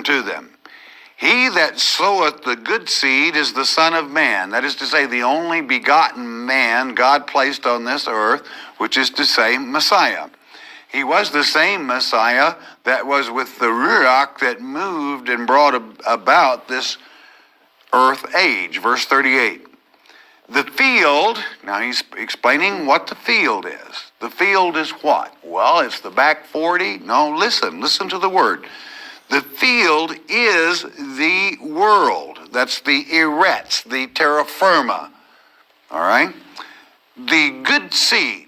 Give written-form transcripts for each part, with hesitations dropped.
unto them. He that soweth the good seed is the Son of Man. That is to say, the only begotten man God placed on this earth, which is to say, Messiah. He was the same Messiah that was with the Ruach that moved and brought about this earth age. Verse 38. The field, now he's explaining what the field is. The field is what? Well, it's the back 40. No, listen to the word. The field is the world. That's the eretz, the terra firma. All right? The good seed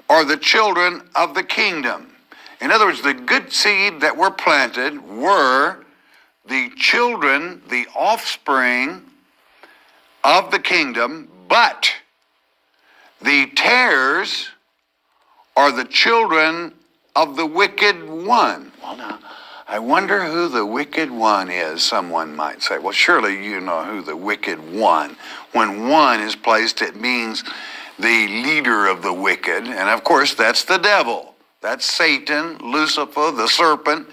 are the children of the kingdom. In other words, the good seed that were planted were the children, the offspring of the kingdom, but the tares are the children of the wicked one. Well, now, I wonder who the wicked one is, someone might say. Well, surely you know who the wicked one. When one is placed, it means the leader of the wicked. And of course, that's the devil. That's Satan, Lucifer, the serpent,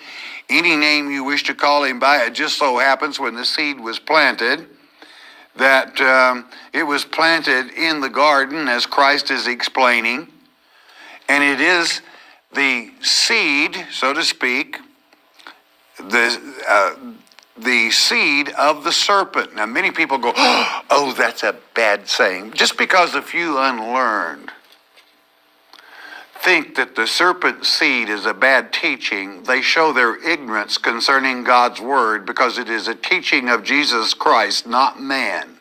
any name you wish to call him by. It just so happens when the seed was planted, that it was planted in the garden, as Christ is explaining. And it is the seed, so to speak, the seed of the serpent. Now, many people go, oh, that's a bad saying. Just because a few unlearned think that the serpent seed is a bad teaching, they show their ignorance concerning God's word, because it is a teaching of Jesus Christ, not man.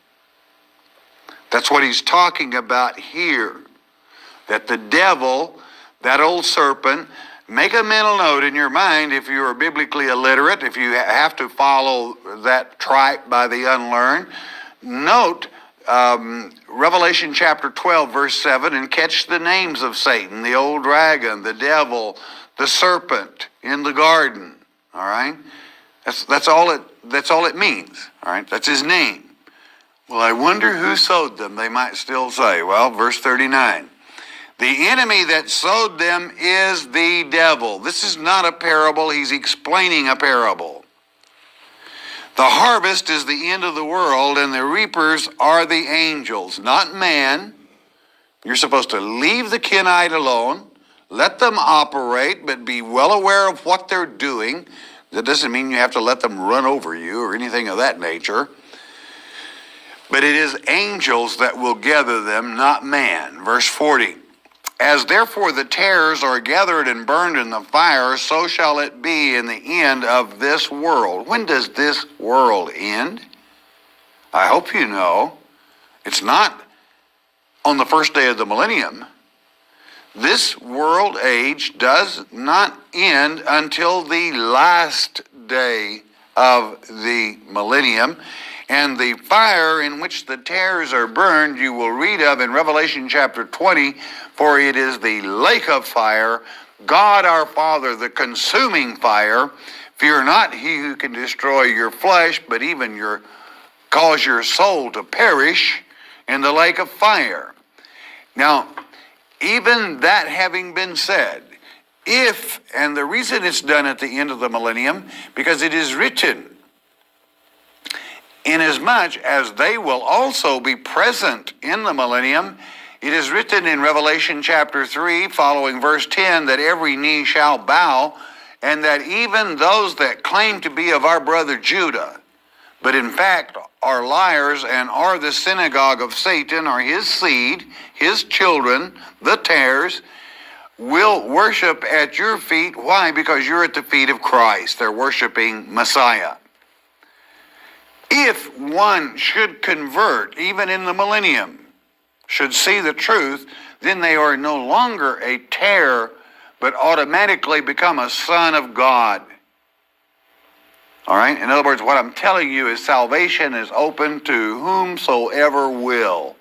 That's what he's talking about here. That the devil, that old serpent, make a mental note in your mind if you are biblically illiterate, if you have to follow that tripe by the unlearned. Note Revelation chapter 12, verse 7, and catch the names of Satan, the old dragon, the devil, the serpent in the garden. All right? That's all it means. All right? That's his name. Well, I wonder who sowed them, they might still say. Well, verse 39. The enemy that sowed them is the devil. This is not a parable. He's explaining a parable. The harvest is the end of the world, and the reapers are the angels, not man. You're supposed to leave the Kenite alone, let them operate, but be well aware of what they're doing. That doesn't mean you have to let them run over you or anything of that nature. But it is angels that will gather them, not man. Verse 40. As therefore the tares are gathered and burned in the fire, so shall it be in the end of this world. When does this world end? I hope you know. It's not on the first day of the millennium. This world age does not end until the last day of the millennium. And the fire in which the tares are burned, you will read of in Revelation chapter 20, for it is the lake of fire, God our Father, the consuming fire. Fear not he who can destroy your flesh, but even cause your soul to perish in the lake of fire. Now, even that having been said, and the reason it's done at the end of the millennium, because it is written, inasmuch as they will also be present in the millennium, it is written in Revelation chapter 3, following verse 10, that every knee shall bow, and that even those that claim to be of our brother Judah, but in fact are liars and are the synagogue of Satan, are his seed, his children, the tares, will worship at your feet. Why? Because you're at the feet of Christ. They're worshiping Messiah. If one should convert, even in the millennium, should see the truth, then they are no longer a tare, but automatically become a son of God. All right? In other words, what I'm telling you is salvation is open to whomsoever will.